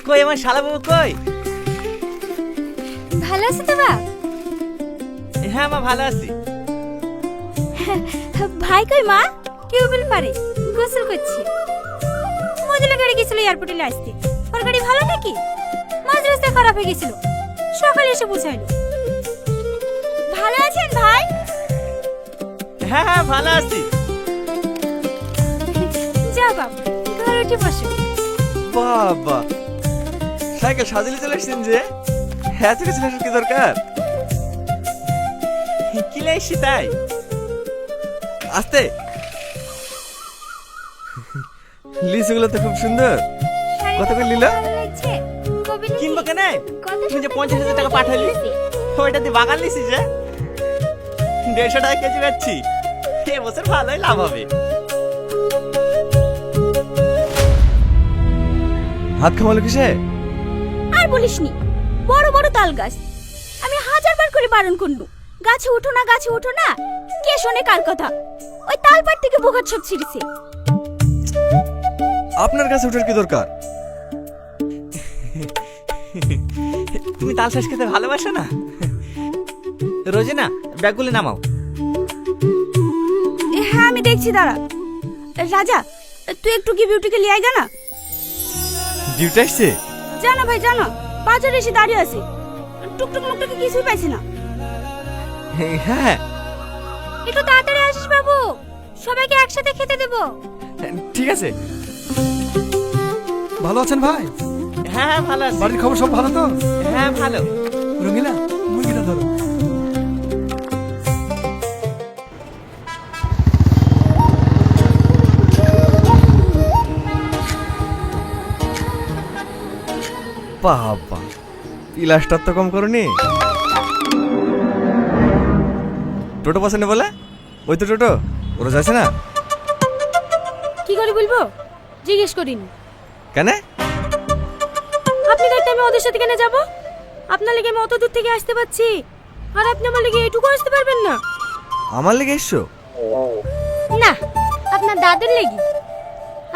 কই আমার শালা বাবু কই? ভালো আছো তো বাপ? হ্যাঁ মা ভালো আছি। ভাই কই মা? কেউ বলে পারে গোসল করছি। মজুলা গাড়ি গেছিল এয়ারপোর্টে আসতে। ওর গাড়ি ভালো নাকি? মাঝ রাস্তায় খারাপ হয়ে গেছিল, সকালে এসে পৌঁছাইলো। ভালো আছেন ভাই? হ্যাঁ হ্যাঁ ভালো আছি। যা বাপ, ঘরে উঠে বসো। বাবা, সাইকেল সাজিয়ে চলে এসেছেন যে? হ্যাঁ, তো কিছু কি দরকার? কি লাইছি তাই? আস্তে। লিচুগুলো তো খুব সুন্দর। কত করে নিল? কিনবো কেন? তুমি যে 50,000 টাকা পাঠালি ওইটা দিয়ে বাগান লিছি যে 150 টাকা কেজি পাচ্ছি। এবছর ভালোই লাভ হবে। হাত খামালো কিসে? আর বলিসনি, বড় বড় তাল গাছ। আমি 1000বার করে বারণ করলু, গাছে উঠো না, গাছে উঠো না। কে শোনে কার কথা? ওই তালপাট থেকে বোকার সব ছিড়েছে। আপনার কাছে ওঠার কি দরকার? তুমি তাল শ্বাস খেতে ভালোবাসো না? রোজিনা, ব্যাগগুলো নামাও। হ্যাঁ আমি দেখছি, দাঁড়া। রাজা, তুই একটু কি বিউটিকে লিয়ে আয় না। ডিউটি আসছে? জানো ভাই জানো, বাজারে এসে দাঁড়িয়ে আছে। টুকটুক মুকটুকে কিছুই পাইছি না। হ্যাঁ একটু তাড়াতাড়ি আসিস বাবু, সবাইকে একসাথে খেতে দেবো। ঠিক আছে। ভালো আছেন ভাই? হ্যাঁ হ্যাঁ ভালো আছি। বাড়ির খবর সব ভালো তো? হ্যাঁ ভালো। রঙিলা, মুরগিটা ধরো। বাবা, পিলাসটার তো কম করনি। টোটো পছন্দ বলে? ওই তো টোটো, ওরা যাচ্ছে না? কি করে বলবো, জিজ্ঞেস করিনি। কেন? আপনি দেখতে আমি ওদের সাথে কেন যাব? আপনার লেগে আমি অত দূর থেকে আসতে পারছি, আর আপনি আমার লেগে এটুকু আসতে পারবেন না? আমার লেগে এসছো? না, আপনার দাদুর লেগে।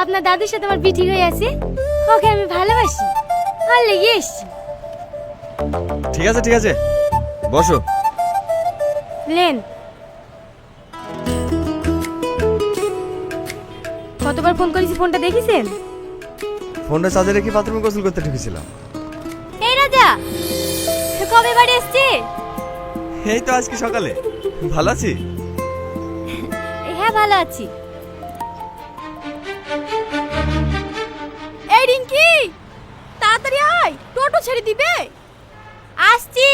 আপনার দাদুর সাথে আমার বিয়ে ঠিক হয়ে আছে, ওকে আমি ভালোবাসি, আর লেগে এসছি। ঠিক আছে ঠিক আছে, বসো। লেন। কতবার ফোন করেছি, ফোনটা দেখেছেন? ফোনটা চার্জে রেখে বাথরুমে গোসল করতে ঢুকেছিলাম। এই রাজা, কবে বাড়ি এসছে? এই তো আজকে সকালে। ভালো আছি? হ্যাঁ ভালো আছি। এই রিঙ্কি, তাড়াতাড়ি আয়, টোটো ছেড়ে দিবে। আসছি।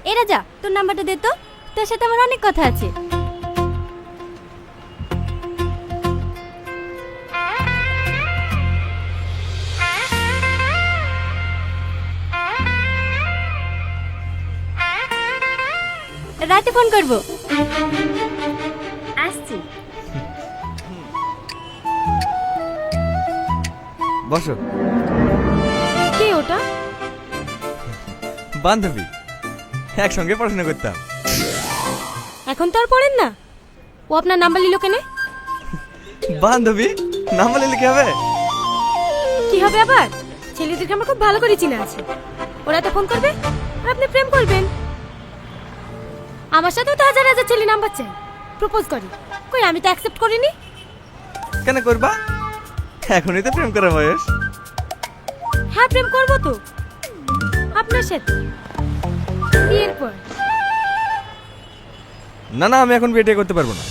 এই রাজা, তোর নাম্বারটা দে তো, তোর সাথে আমার অনেক কথা আছে। রাতে ফোন করব। আসছি। বসো। কে ওটা? বান্ধবী, একসঙ্গে পড়াশোনা করতাম। এখন তো আর পড়েন না। ও আপনার নাম্বার নিল কেন? বান্ধবী, নাম বলে লিখে হবে? কি হবে আবার? ছেলেদেরকে আমার খুব ভালো করে চিনা আছে। ওরা তো ফোন করবে, আর আপনি প্রেম করবেন। আমার সাথেও তো হাজার হাজার ছেলে নাম্বার চাই, প্রপোজ করে। কই আমি তো অ্যাকসেপ্ট করিনি। কেন করবা? এখনই তো প্রেম করার বয়স। হ্যাঁ প্রেম করবো তো, আপনার সাথে বিয়ের পর। না না, আমি এখন বিয়ে করতে পারবো না।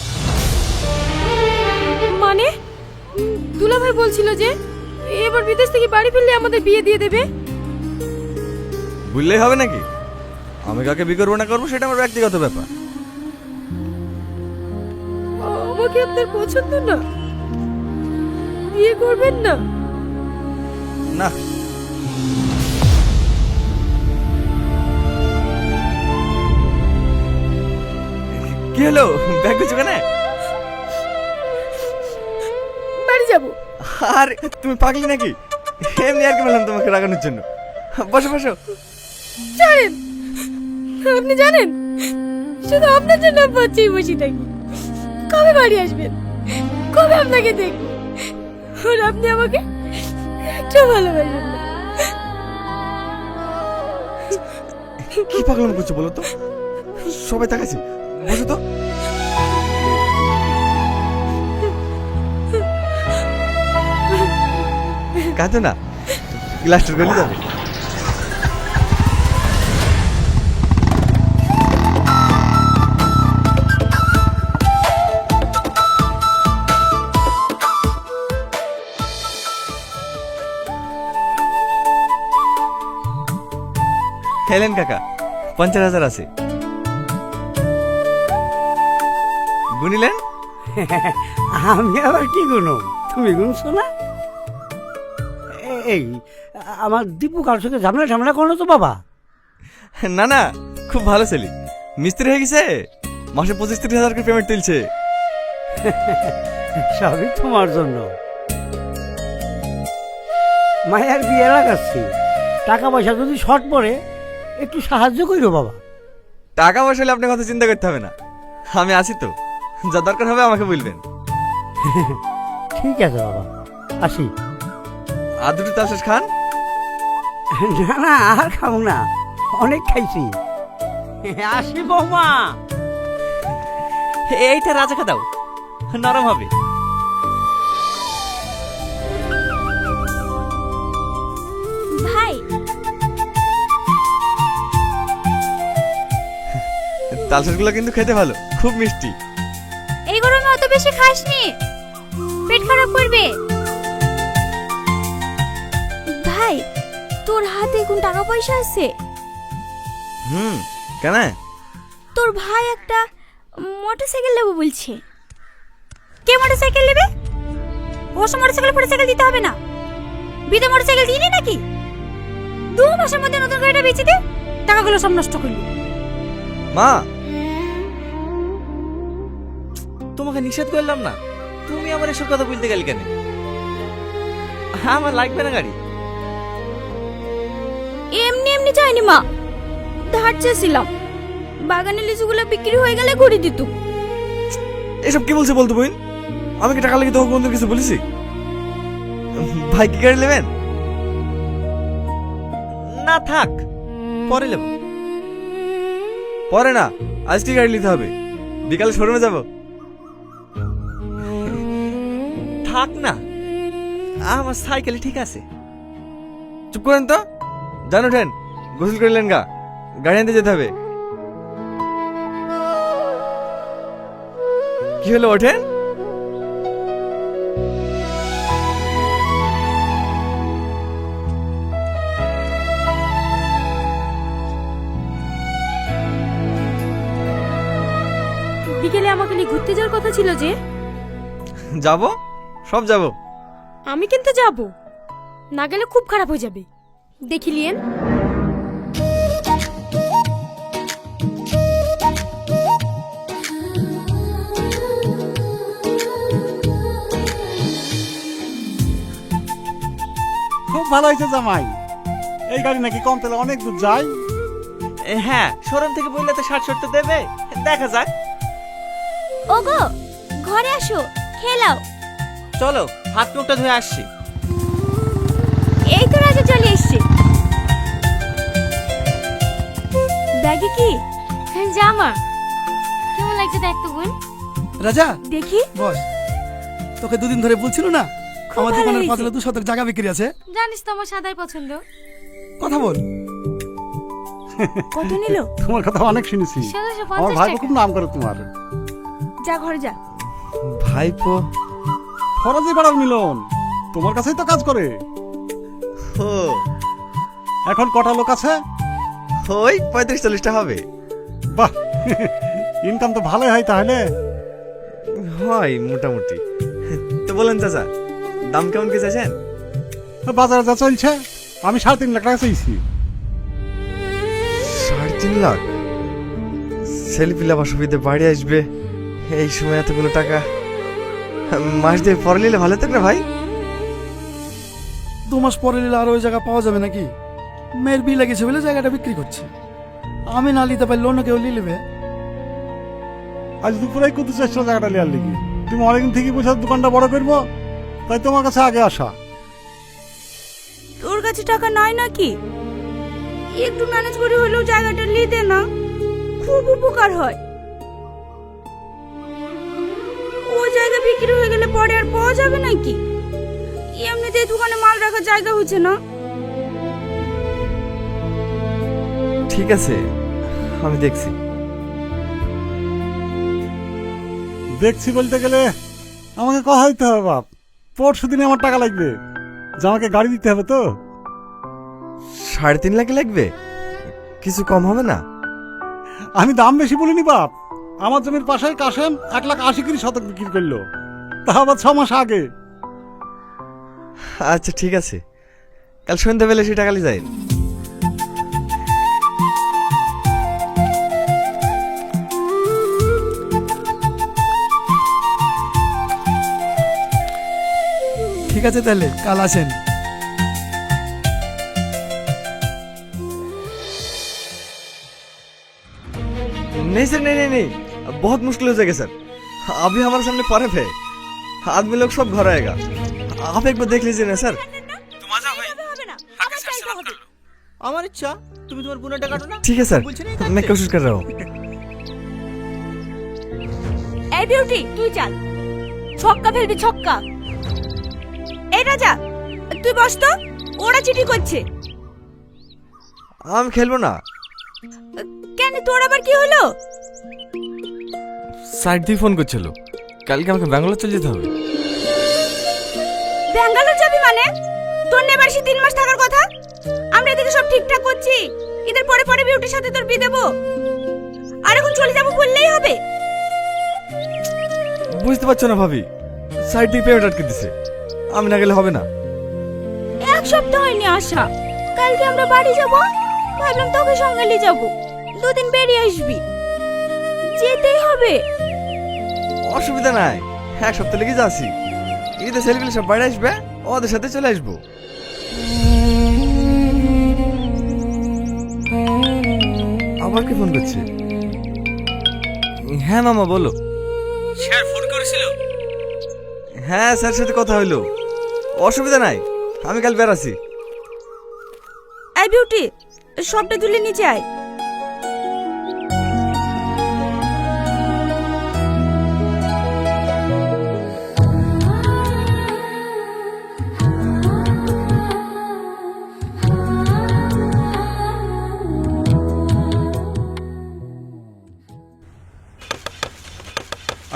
মানে দুলাভাই বলছিল যে এবার বিদেশ থেকে বাড়ি ফিরলে আমাদের বিয়ে দিয়ে দেবে। বুঝলেই হবে নাকি? আমি কাকে বিয়ে করবো না করবো সেটা আমার ব্যক্তিগত ব্যাপার। আমাকে আপনার পছন্দ না? বিয়ে করবেন না? না। কি হলো, ব্যাগ কিছু কেন? বাড়ি যাব। আর তুমি পাগলি নাকি? এমনি আর কি বললাম তোমাকে রাগানোর জন্য। বসো বসো। জানেন, আপনি জানেন শুধু আপনার জন্য বসেই বসে থাকি। কবে বাড়ি আসবেন? কবে আপনাকে দেখব? আর আপনি আমাকে একটু ভালোবাসেন না। কি পাগলাম করছো বলো তো? সবাই তাকাচ্ছে, বসো তো। কাঁদো না, গ্লাসটার গলি যাবে। হেলেন কাকা, 50,000 আছে। গুনিলেন? আমি আবার কি গুনো, তুমি গুনছো না? এই আমার দীপু কার সঙ্গে ঝামেলা ঝামেলা করো তো বাবা? না না, খুব ভালো ছেলে, মিস্ত্রি হয়ে গেছে, মাসে 25-30 হাজার করে পেমেন্ট তুলছে। সবই তোমার জন্য। মায়ের বিয়ে লাগাচ্ছি, টাকা পয়সা যদি শর্ট পড়ে একটু সাহায্য করো বাবা। টাকা পয়সা হলে আপনার কথা চিন্তা করতে হবে না, আমি আছি তো, যা দরকার হবে আমাকে বলবেন। ঠিক আছে বাবা, আসি। আর দুটো তালশেষ খান। না না, আর খাবো না, অনেক খাইছি। আসি বৌমা। এইটা রাজাকে দাও, নরম হবে। ভাই, তালশেষগুলো কিন্তু খেতে ভালো, খুব মিষ্টি। এই গরমে অত বেশি খাসনি, পেট খারাপ করবে। ভাই, তোর হাতে কোন টাকা পয়সা আছে? কেন? তোর ভাই একটা মোটরসাইকেল নেবো বলছে। কে মোটরসাইকেল নেবে? ওর মোটরসাইকেল মোটরসাইকেল দিতে হবে না, বিদে মোটরসাইকেল দিই নাকি? 2 মাসের মধ্যে নতুন গাড়িটা বেচে দে, টাকাগুলো সব নষ্ট করলি। মা, তোমাকে নিষেধ করলাম না, তুমি আমার এসব কথা বলতে গেলে কেন? আমার লাগবে না গাড়ি। এমনি এমনি চাইনি মা, ধার চেয়েছিলাম, বাগানের লিচুগুলো বিক্রি হয়ে গেলে ঘুরে দিত। এসব কি বলছে বলতো বোন? আমি কি টাকা লেগে তোমাকে বন্ধুর কিছু বলেছি? ভাই কি গাড়ি নেবেন? না থাক, পরে নেব। পরে না, আজকে গাড়ি নিতে হবে, বিকালে শোরুমে যাব। থাক না, আমার সাইকেল ঠিক আছে। চুপ করেন তো, জান ওঠেন, গোসল করলেন গা, গাড়ি আনতে যেতে হবে। কি হলো, ওঠেন। বিকেলে আমাকে নিয়ে ঘুরতে যাওয়ার কথা ছিল যে। যাব, সব যাব। আমি কিন্তু যাব না, গেলে খুব খারাপ হয়ে যাবে। দেখিলিয়েন খুব ভালো হয়েছে জামাই, এই গাড়ি নাকি কম তেলে অনেক দূর যায়। হ্যাঁ, শোরুম থেকে বললে তো 60-70 দেবে, দেখা যাক। ওগো, ঘরে আসো, খেলাও। চলো, হাত মুখটা ধুয়ে আসছি। এই তো রাজা চলে এসছে। ব্যাগে কি? জামা। কেমন লাগছে দেখ তো বোন। রাজা, দেখি। বস। তোকে 2 দিন ধরে বলছিল না খুব আমার ভালো দোকানের হয়েছে। পাঁচলে 2 শতক জায়গা বিক্রি আছে? জানিস তো আমার সাদাই পছন্দ। কথা বল। কত নিল? তোমার কথা অনেক শুনেছি, 750 আমার ভাই টাকা। খুব নাম করে তোমার। যা ঘরে যা। ভাইপো? ফরাজি পাড়ার মিলন, তোমার কাছেই তো কাজ করে। ও, এখন কটা লোক আছে? ওই 35-40টা হবে। বাহ, ইনকাম তো ভালোই হয় তাহলে। হয় মোটামুটি। তো বলেন চাচা, দাম কেমন কি চাইছেন? বাজারে যা চলছে, আমি 3.5 লাখ টাকা চাইছি। 3.5 লাখ? ছেলে পিলা অসুবিধে বাড়ি আসবে, এই সময় এতগুলো টাকা মাস দিয়ে পরে নিলে ভালো থাকবে ভাই। 2 মাস পরে নিলে আর ওই জায়গা পাওয়া যাবে নাকি? মেয়ের বিয়ে লেগেছে বলে জায়গাটা বিক্রি করছে, আমি না নিতে পারলে অন্য কেউ নিয়ে নেবে। আজ দুপুরে কত চেষ্টা জায়গাটা নেওয়ার লিগে, তুমি অনেকদিন থেকে বলছো দোকানটা বড় করবো, তাই তোমার কাছে আগে আসা। তোর কাছে টাকা নাই নাকি? একটু ম্যানেজ করে হলেও জায়গাটা নিয়ে দে না, খুব উপকার হয়। ও জায়গা বিক্রি হয়ে গেলে পরে আর পাওয়া যাবে নাকি? এমনিতে দোকানে মাল রাখার জায়গা হচ্ছে না। ঠিক আছে, আমি দেখছি। দেখছি বলতে গেলে আমাকে কথা দিতে হবে বাপ। পরশু দিনে আমার টাকা লাগবে, যে আমাকে গাড়ি দিতে হবে তো। 3.5 লাখ লাগবে? কিছু কম হবে না? আমি দাম বেশি বলিনি বাপ। আমার জমির পাশে কাশেম 1,80,000 শতক বিক্রি করলো, তা আবার 6 মাস আগে। আচ্ছা ঠিক আছে, কাল সন্ধ্যাবেলা সেই টাকা নিয়ে যাই। ঠিক আছে তাহলে কাল আসেন। नहीं सर, नहीं नहीं नहीं, बहुत मुश्किल हो जाएगा सर। अभी हमारे सामने पर्व है, आदमी लोग सब घर आएगा। आप एक बार देख लीजिए ना सर। আমার ইচ্ছা, তুমি তোমার বোনেরটা কাটো না। ठीक है सर, বলছি না, मैं कोशिश कर रहा हूँ। এই বিউটি তুই চল, ছক্কা ফেলবি ছক্কা। এই রাজা তুই বস তো, ওরা চিঠি করছে। আমি খেলবো না। কেন, তোর আবার কি হলো? সাইড দিয়ে ফোন করছিল, কালকে আমাকে ব্যাঙ্গালোর চলে যেতে হবে। ব্যাঙ্গালোর যাবি মানে? তোর নেবার 3 মাস থাকার কথা। আমরা এদিকে সব ঠিকঠাক করছি, ঈদের পরে পরে বিউটির সাথে তোর বিয়ে দেবো। আর এখন চলে যাবো বললেই হবে? বুঝতে পারছো না ভাবি, সাইড দিয়ে পেমেন্ট আটকে দিছে, আমি না গেলে হবে না। 1 সপ্তাহ হয়নি আসা, কালকে আমরা বাড়ি যাব। ভাবলাম তোকে সঙ্গে নিয়ে যাবো, 2 দিন বেরিয়ে আসবি। যেতেই হবে। অসুবিধা নাই, 1 সপ্তাহ লেগে যাচ্ছি। ঈদে ছেলেগুলো সব বাড়ি আসবে, ওদের সাথে চলে আসবো। আবার কি ফোন করছে? হ্যাঁ মামা বলো। স্যার ফোন করেছিল? হ্যাঁ স্যার সাথে কথা হইলো, অসুবিধা নাই, আমি কাল বেরাছি। এই বিউটি সবটা তুলে নিচে আয়।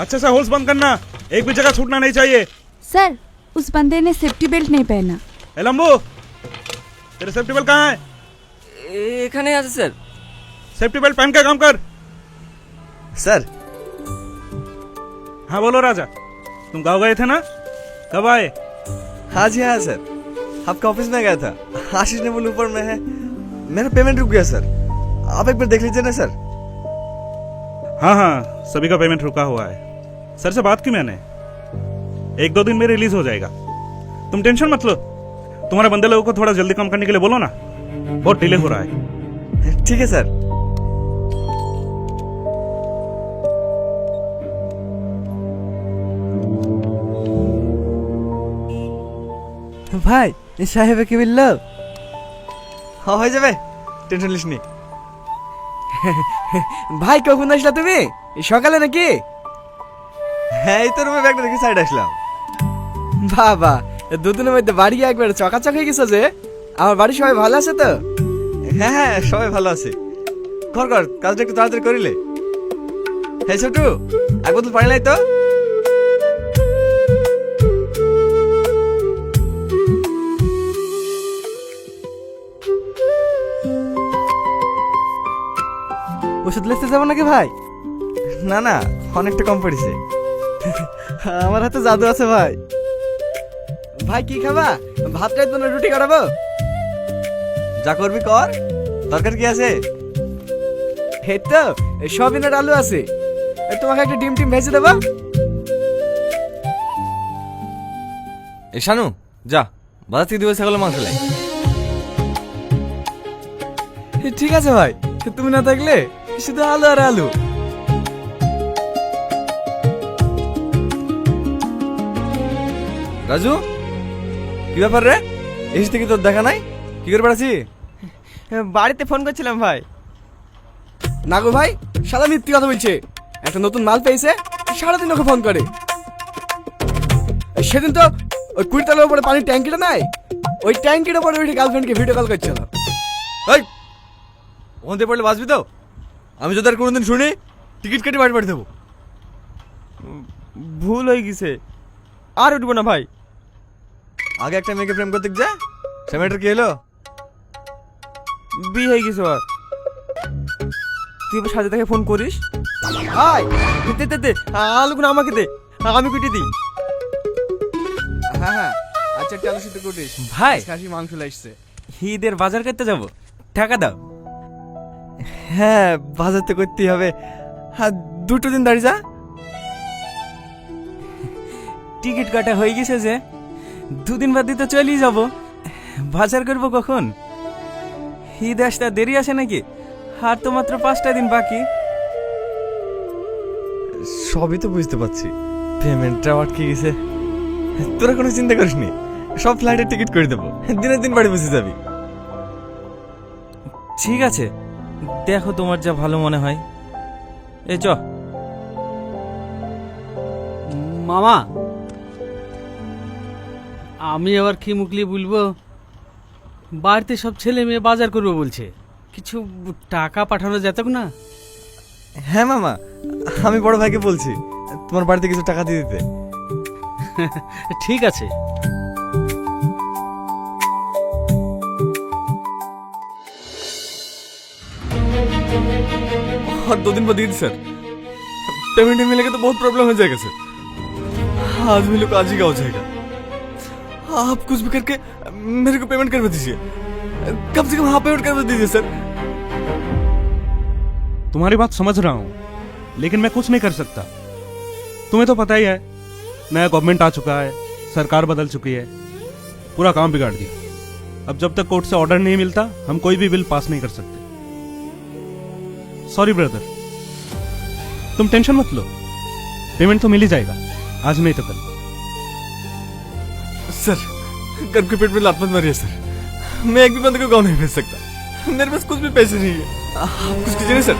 अच्छा सा होल्स बंद करना, एक भी जगह छूटना नहीं चाहिए। सर उस बंदे ने सेफ्टी बेल्ट नहीं पहना। ए लंबू, तेरे सेफ्टी बेल्ट कहाँ है? এখানে আছে স্যার। सेफ्टी बेल्ट पहन के काम कर। सर। हाँ बोलो राजा, तुम गाँव गए थे ना, कब आए? हाँ जी हाँ सर, आपका ऑफिस में गया था, आशीष ने बोला ऊपर में है, मेरा पेमेंट रुक गया सर, आप एक बार देख लीजिए ना सर। हाँ हाँ, सभी का पेमेंट रुका हुआ है। सर से बात की मैंने, 1-2 दिन में रिलीज हो जाएगा, तुम टेंशन मत लो। तुम्हारे बंदे लोगों को थोड़ा जल्दी काम करने के लिए बोलो ना, बहुत डिले हो रहा है। ठीक है सर। ভাই সাহেবে কি বললো? हाँ হয়ে যাবে, টেনশন লিস নি। ভাই কখন আসলা তুমি? সকালে নাকি? হ্যাঁ এই তো রুমে ব্যাগটা রেখে সাইড আসলাম। বাবা, 2 দিনের মধ্যে বাড়ি একবার চকাচক হয়ে গেছে যে। আমার বাড়ির সবাই ভালো আছে তো? হ্যাঁ হ্যাঁ সবাই ভালো আছে। কর কাজটা একটু তাড়াতাড়ি করিলে। হ্যাঁ ছোটু, এক বোতল পানি নাই তো? ওষুধ লেতে যাবো নাকি ভাই? না না, অনেকটা কম পড়েছে। আমার হাতে জাদু আছে ভাই। ভাই কি খাবা? ভাত খাইতো না রুটি করাবো? যা করবি কর, দরকার কি আছে? এই তো সবিনের আলু আছে, তোমাকে একটা ডিম ভেজে দেবো। এ শানু যা, বাজার থেকে 2 ছাগলের মাংস লাই। ঠিক আছে ভাই, তুমি না থাকলে শুধু আলু আর আলু। রাজু কি ব্যাপার রে? এসে থেকে তোর দেখা নাই, কি করে বেড়াচ্ছি? বাড়িতে ফোন করছিলাম ভাই। না গো ভাই, সারা মিথ্যে কথা বলছে। একটা নতুন মাল পেয়েছে, সারাদিন ওকে ফোন করে। সেদিন তো ওই 20 তলার উপরে পানির ট্যাঙ্কিটা নাই, ওই ট্যাঙ্কির উপরে উঠে গার্লফ্রেন্ডকে ভিডিও কল করছিল। এই ওখান থেকে পড়লে বাঁচবি তো? আমি যদি আর কোনোদিন শুনি টিকিট কেটে বাড়ি পাঠিয়ে দেবো। ভুল হয়ে গেছে, আর উঠবো না ভাই। আগে একটা মেয়েকে প্রেম করতে যা, সে মেয়েটার কি হলো? বিয়ে হয়ে গেছে আর তুই এবার সাজে তাকে ফোন করিস। হাই দে দে দে, আলুগুলো আমাকে দে, আমি কুটি দিই। হ্যাঁ হ্যাঁ, আচ্ছা আলু সিদ্ধ করিস ভাই খাসি মাংস লাইছে। ঈদের বাজার করতে যাব, টাকা দাও। হ্যাঁ বাজার তো করতেই হবে। হ্যাঁ 2 দিন দাঁড়িয়ে যা। টিকিট কাটা হয়ে গেছে যে, 2 দিন বাদ দিয়ে তো চলেই যাব। বাজার করবো কখন? ঈদ আসতে আর দেরি আছে নাকি? আর তো মাত্র 5টা দিন বাকি। সবই তো বুঝতে পারছি, পেমেন্টটা আটকে গেছে। তোরা কোনো চিন্তা করিস নি, সব ফ্লাইটের টিকিট করে দেবো, দিনের দিন বাড়ি বসে যাবি। ঠিক আছে, দেখো তোমার যা ভালো মনে হয়। এই চ। মামা, আমি আবার কি মুখলি বলবো, বাড়িতে সব ছেলে মেয়ে বাজার করবো বলছে, কিছু টাকা পাঠানো যেত না? হ্যাঁ মামা, আমি বড় ভাইকে বলছি তোমার বাড়িতে কিছু টাকা দিয়ে দিতে। ঠিক আছে। और 2 दिन बाद ईद सर, पेमेंट मिलेगा तो बहुत प्रॉब्लम हो जाएगा सर। आदमी लोग आज ही का हो जाएगा। आप कुछ भी करके मेरे को पेमेंट करवा दीजिए, कम से कम हाफ पेमेंट करवा दीजिए सर। तुम्हारी बात समझ रहा हूँ, लेकिन मैं कुछ नहीं कर सकता। तुम्हें तो पता ही है, नया गवर्नमेंट आ चुका है, सरकार बदल चुकी है, पूरा काम बिगाड़ दिया। अब जब तक कोर्ट से ऑर्डर नहीं मिलता, हम कोई भी बिल पास नहीं कर सकते। सॉरी ब्रदर, तुम टेंशन मत लो, पेमेंट तो मिल ही जाएगा, आज नहीं तो कल। सर गर्भ के पेट में लात मत मारिए सर, मैं एक भी बंदे को गाँव नहीं भेज सकता, मेरे पास कुछ भी पैसे नहीं है। आप कुछ कीजिए ना सर।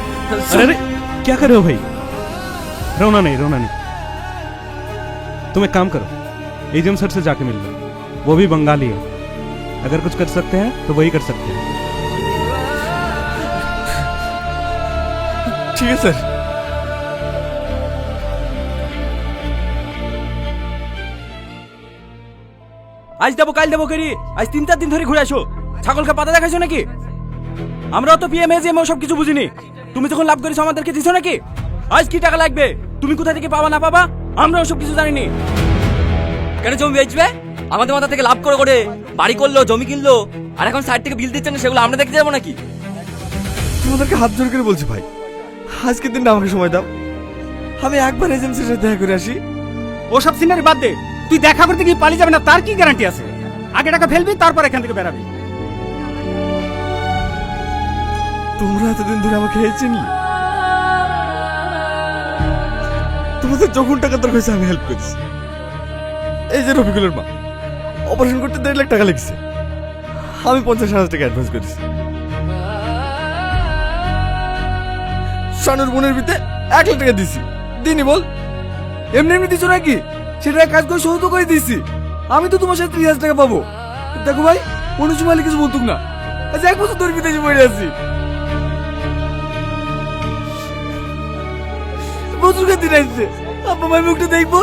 अरे अरे क्या कर रहे हो भाई? रोना नहीं, रोना नहीं। तुम एक काम करो, एजीएम सर से जाके मिल लो, वो भी बंगाली है, अगर कुछ कर सकते हैं तो वही कर सकते हैं। ठीक है सर। আজ দেবো কাল দেবো করি, আজ 3-4 দিন ধরে ঘুরে আসো। ছাগলকে পাতা দেখাইছো নাকি? আমরাও তো পিএমএজিএম সব কিছু বুঝিনি। তুমি যখন লাভ করেছো আমাদেরকে দিছো নাকি? আজ কি টাকা লাগবে, তুমি কোথা থেকে পাবা না পাবা আমরাও সব কিছু জানিনি। কেন জমি বেচবে? আমাদের মাথা থেকে লাভ করে করে বাড়ি করলো, জমি কিনলো, আর এখন সাইড থেকে বিল দিচ্ছে না, সেগুলো আমরা দেখতে যাবো নাকি? তোমাদেরকে হাত জোর করে বলছি ভাই, আজকের দিনটা আমাকে সময় দাও, আমি একবার এজেন্সির সাথে দেখা করে আসি। ওসব সিনারি বাদ দে, তুই দেখা করতে গিয়ে পালিয়ে যাবে না তার কি গ্যারান্টি আছে? আগে টাকা ফেলবি, তারপর এখান থেকে বেরাবি। তোমরা এতদিন ধরে আমাকে এই চিনলি, তোমাদের যখন টাকা দরকার হয়েছে আমি হেল্প করেছি। এই যে রফিকুলের মা অপারেশন করতে 1.5 লাখ টাকা লেগেছে, আমি 50,000 টাকা অ্যাডভান্স করেছি। শানুর বোনের বিতে 1 লাখ টাকা দিছি, দিনি বল? এমনি এমনি দিছো নাকি? সেটা কাজ করে সহজ করে দিয়েছি। আমি তো তোমার সাথে 30,000 টাকা পাবো। দেখো ভাই, কোনো সময় কিছু বলতুক না, আজ 1 বছর ধরে বিদেশে পড়ে আছি। বছর দিন আসছে, আব্বা মায়ের মুখটা দেখবো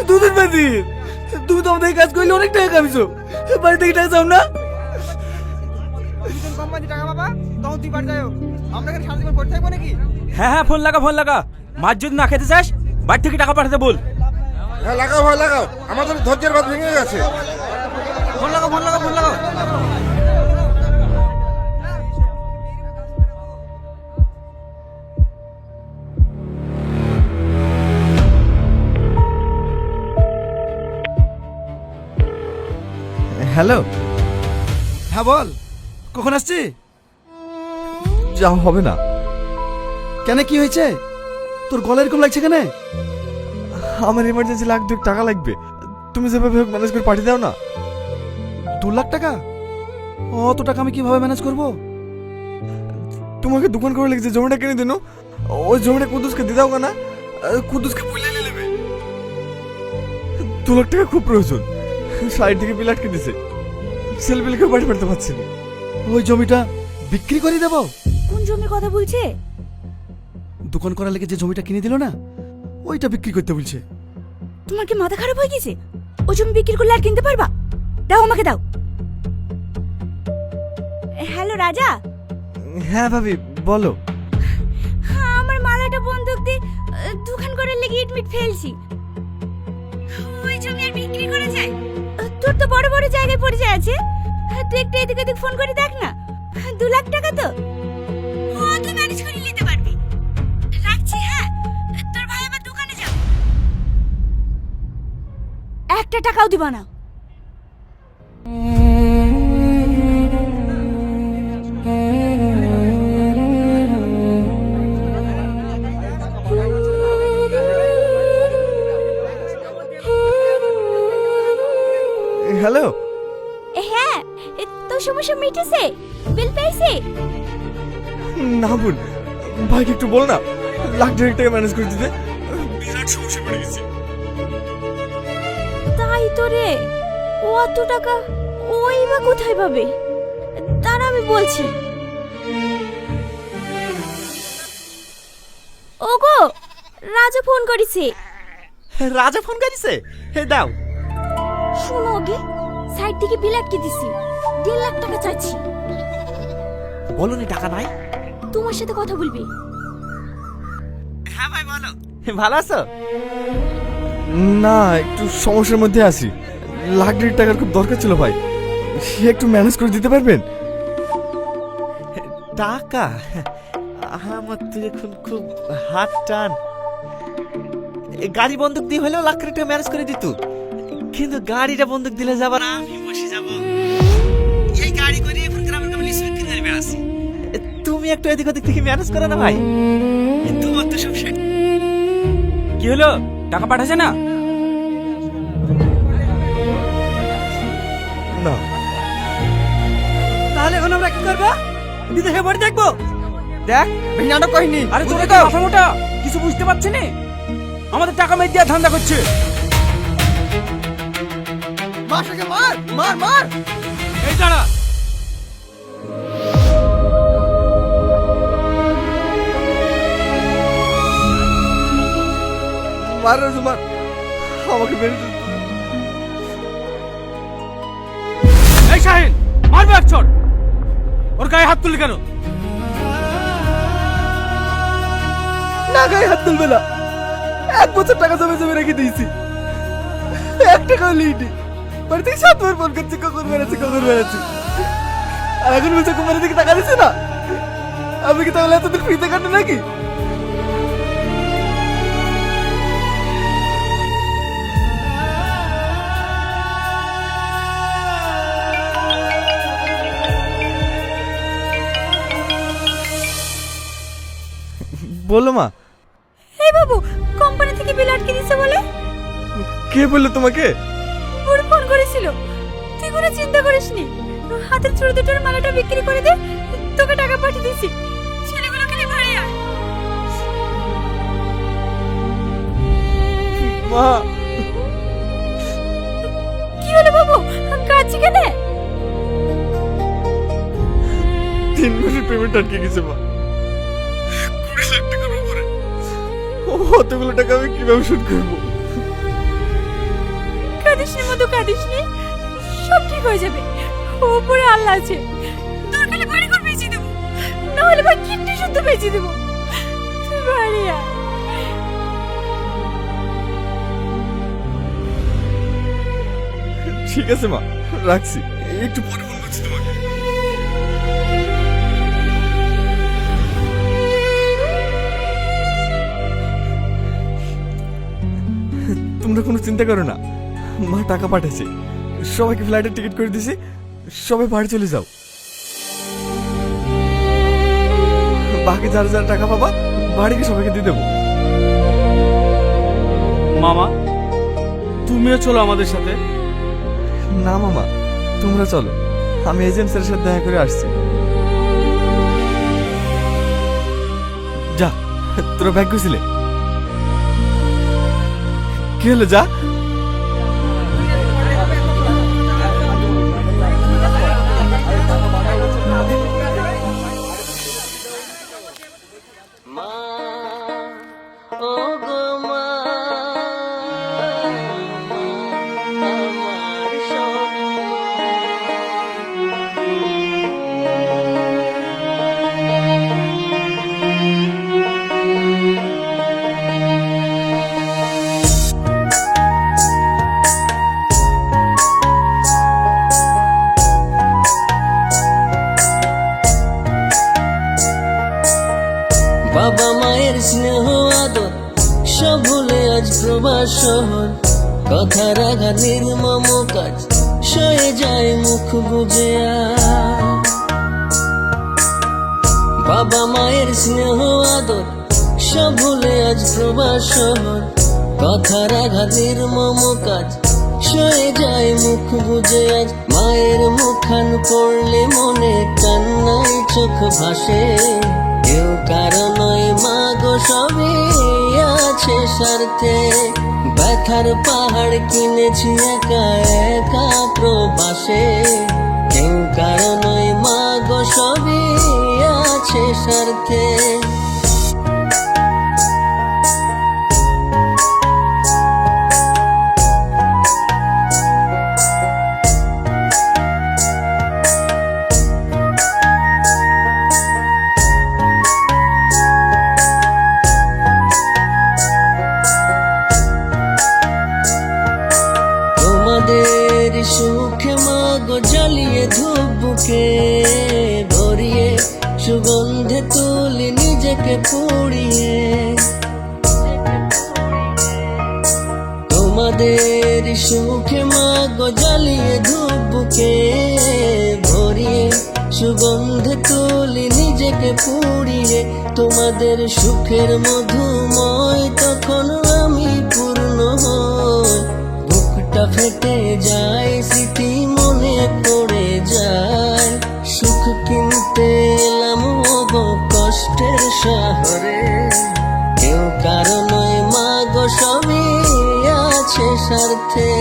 2 দিন বাদে। তুমি তো আমাদের কাজ করলে অনেক টাকা কামিছো, বাড়ি থেকে টাকা চাও না? হ্যাঁ হ্যাঁ, ফোন লাগা ফোন লাগা। মাছ যদি না খেতে চাস বাড়ি থেকে টাকা পাঠাতে বল। হ্যাঁ লাগাও ভাই লাগাও, আমাদের ধৈর্যের বাঁধ ভেঙে গেছে। ফোন লাগাও ফোন লাগাও ফোন লাগাও। হ্যালো, হ্যাঁ বল, কখন আসছি? যাও হবে না। কেন, কি হয়েছে? তোর গলা এরকম লাগছে কেন? আমার ইমার্জেন্সি লাখ 2 টাকা লাগবে, তুমি যেভাবে হোক ম্যানেজ করে পাঠিয়ে দাও না। 2 লাখ টাকা? অত টাকা আমি কিভাবে ম্যানেজ করব? তোমাকে দোকান করে লেগেছে জমিটা কিনে দিন, ওই জমিটা কুদ্দুসকে দিয়ে দাও না, কুদ্দুসকে বলে নিয়ে নেবে। 2 লাখ টাকা খুব প্রয়োজন, সাইড থেকে বিল আটকে দিছে, ছেলে বিলকে বাড়ি পাঠাতে পারছি না। ওই জমিটা বিক্রি করে দেবো? কোন জমির কথা বলছে? দোকান করার লেগে যে জমিটা কিনে দিল না, ওইটা বিক্রি করতে বলছে। তোমার কি মাথা খারাপ হয়ে গেছে? ওই জমি বিক্রি করলে আর কিনতে পারবা? দাও আমাকে দাও। হ্যালো রাজা। হ্যাঁ ভাবি বলো। আমার মালাটা বন্দুক দিয়ে দোকান করার লেগে ইটমিট ফেলছি। ওই জমি আর বিক্রি করা যায়? তোর তো বড় বড় জায়গায় পরিচয় আছে, তুই একটু এদিক ওদিক ফোন করে দেখ না। 2 লাখ টাকা তো তুই ম্যানেজ করে নিতে পারবি। রাখছি, হ্যাঁ, তোর ভাই আমার দোকানে যাও। 1 টাকাও দিবা না। হ্যালো। হ্যাঁ, তোর সমস্যা মিটেছে? বিল পেয়েছে? না বোন, ভাইকে একটু বল না, লাখ 2 টাকা ম্যানেজ করে দিতে, বিরাট সমস্যা পড়ে গেছে। তাই তো রে, অত টাকা ওই বা কোথায় পাবে? তারা আমি বলছি। ওগো, রাজা ফোন করেছে। রাজা ফোন করেছে? হে দাও। শোনো ওগে, সাইড থেকে বিল আটকে দিছি, 1.5 লাখ টাকা চাইছি। বলো নি টাকা নাই? তোমার সাথে কথা বলবি। হ্যাঁ ভাই বলো। ভালো আছো? না, একটু সমস্যার মধ্যে আছি, লাখ 2 টাকার খুব দরকার ছিল ভাই, সে একটু ম্যানেজ করে দিতে পারবেন? টাকা? আমার তো এখন খুব হাত টান। গাড়ি বন্দুক দিয়ে হলেও লাখ টাকা ম্যানেজ করে দিত, কিন্তু গাড়িটা বন্দুক দিলে যাবার না, আমি বসে যাব। এই গাড়ি করে এখন গ্রামের গ্রামে লিসু বিক্রি করে বেড়াচ্ছি। তুমি একটু এদিক ওদিক থেকে ম্যানেজ করো না ভাই, তোমার তো সব শেষ। কি হলো, টাকা পাঠাছে না? না। তাহলে এখন আমরা কি করবো? বিদেশে বাড়ি দেখবো? দেখ নাটক করিনি। আরে তোরে তো মাথা মোটা, কিছু বুঝতে পারছি না। আমাদের টাকা মেয়ে দিয়ে ধান্দা করছে। মাশাকে মার মার মার। এই দাঁড়া। মার রাজু মার, আমাকে মেরে দিন। এই শাহিন, মারবে এক চড়। ওর গায়ে হাত তুললি কেন? না, গায়ে হাত তুলবে না, 1 বছর টাকা জমে জমে রেখে দিয়েছি, 1 টাকাও লিইনি। বাড়ি থেকে 7 বার ফোন করছি, কখন বেড়াচ্ছি কখন বেড়াচ্ছি, আর এখন বলছে কোম্পানি থেকে টাকা দিচ্ছে না। আমি কি তাহলে এতদিন ফ্রিতে কাটে নাকি? বলো মা। এই বাবু, কোম্পানি থেকে বিল আটকে দিছে বলে? কে বললো তোমাকে? ওর ফোন করেছিল। তুই কোনো চিন্তা করিসনি, হাতের ছোট দুটোর মালাটা বিক্রি করে দে, তোকে টাকা পাঠিয়ে দিছি। ছেলেগুলোকে নিয়ে বাড়ি আয়। মা। কি হলো বাবু, কাঁদছি কেন? 3 মাসের পেমেন্ট আটকে গেছে মা, 20 লাখ টাকার উপরে। অতগুলো টাকা আমি কিভাবে শোধ করবো? কাঁদিসনি মধু, কাঁদিসনি, সব ঠিক হয়ে যাবে। উপরে আল্লাহ আছে। তোর খালি বাড়ি ঘর বেঁচে দেবো, নাহলে ভাই কিডনি শুদ্ধ বেঁচে দেবো। তুই বাড়ি আয়। ঠিক আছে মা, রাখছি, একটু পরে ফোন করছি তোমাকে। তোমরা কোনো চিন্তা করো না, মা টাকা পাঠাচ্ছে, সবাইকে ফ্লাইটের টিকিট করে দিছি, সবাই বাড়ি চলে যাও। বাকি যারা যারা টাকা পাবা বাড়িকে সবাইকে দিয়ে দেবো। মামা তুমিও চলো আমাদের সাথে। না মামা, তোমরা চলো, আমি এজেন্ট স্যারের সাথে দেখা করে আসছি। যা, তোরা ব্যাগ গুছিলে। কি হলো, যা। বাবা মায়ের স্নেহ আদর সব ভুলে আজ প্রবাস শহর, কথার আঘাত নির্মম কাজ সয়ে যায় মুখ বুঝে আর। বাবা মায়ের স্নেহ আদর সব ভুলে আজ প্রবাস শহর, কথার আঘাত নির্মম কাজ সয়ে যায় মুখ বুঝে আজ। মায়ের মুখখান পড়লে মনে কান্নায় চোখ ভাসে, কেউ কারো নয় মা গো সবই আছে স্বার্থে। ব্যথার পাহাড় কিনেছি একা একা প্রবাসে, কেউ কারো নয় মা গো সবই আছে স্বার্থে। তোমাদের সুখে মাগো জ্বালিয়ে ধূপ বুকে ভরিয়ে, সুগন্ধে তুলি নিজেকে পুড়িয়ে। তোমাদের সুখে মাগো জ্বালিয়ে ধূপ বুকে ভরিয়ে, সুগন্ধে তুলি নিজেকে পুড়িয়ে। তোমাদের সুখের মধুময় তখন আমি পূর্ণ হই, বুকটা ফেটে যায় স্মৃতি মনে পড়ে যায়। সুখ কিনতে এলাম গো কষ্টের শহরে, কেউ কারো নয় মা গো সবই আছে স্বার্থে।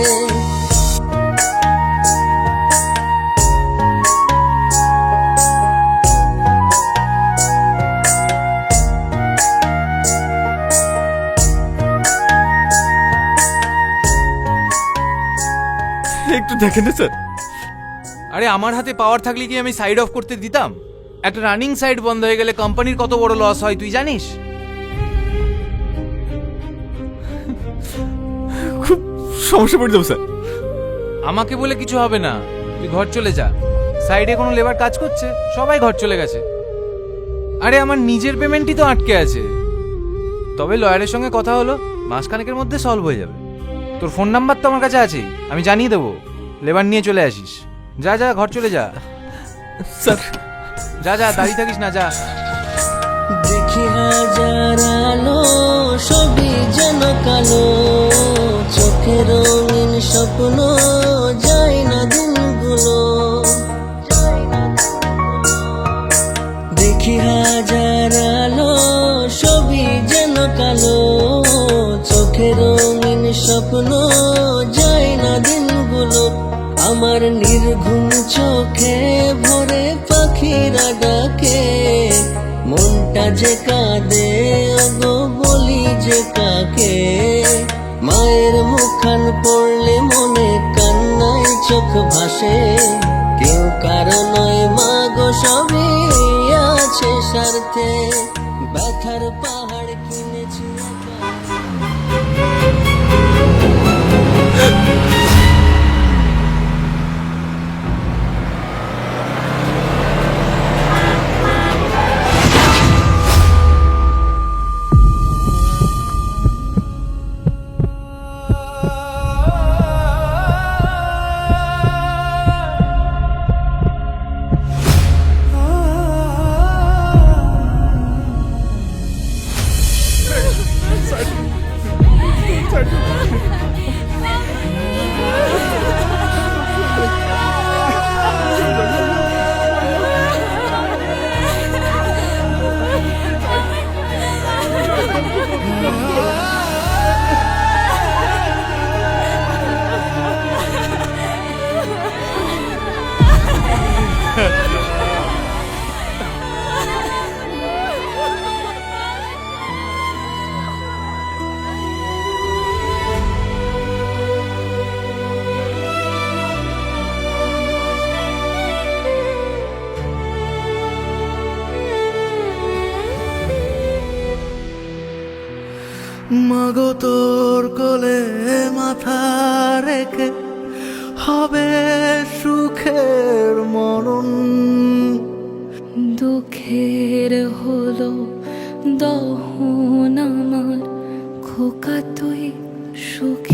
একটু দেখেন না স্যার। আরে আমার হাতে পাওয়ার থাকলে কি আমি সাইড অফ করতে দিতাম? একটা রানিং সাইড বন্ধ হয়ে গেলে কোম্পানির কত বড় লস হয় তুই জানিস? খুব সমস্যা পড়ে যাবো স্যার। আমাকে বলে কিছু হবে না, তুই ঘর চলে যা। সাইডে কোনো লেবার কাজ করছে, সবাই ঘর চলে গেছে। আরে আমার নিজের পেমেন্টই তো আটকে আছে। তবে লয়ারের সঙ্গে কথা হলো, মাসখানেকের মধ্যে সলভ হয়ে যাবে। তোর ফোন নাম্বার তো আমার কাছে আছেই, আমি জানিয়ে দেবো। লেবার নিয়ে চলে আসিস। যা যা, ঘর চলে যা। স্যার যা যা, দাঁড়িয়ে থাকিস না, যা। দেখি হাজার আলো সবই যেন কালো, চোখে রঙিন স্বপ্ন যায় না দিনগুলো। দেখি হাজার আলো সবই যেন কালো, চোখে রঙিন স্বপ্ন যায় না দিনগুলো। আমার নির্ঘুম চোখে ভরে পাখিরা ডাকে, মনটা যে কাঁদে গো বলি যে কাকে। মায়ের মুখখান পড়লে মনে কান্নায় চোখ ভাসে, কেউ কারো নয় মা গো সবই আছে স্বার্থে। ব্যথার পাহাড় কিনেছি মাগো তোর কোলে মাথা রেখে হবে সুখের মরণ। দুঃখের হলো দহন আমার খোকা তুই সুখী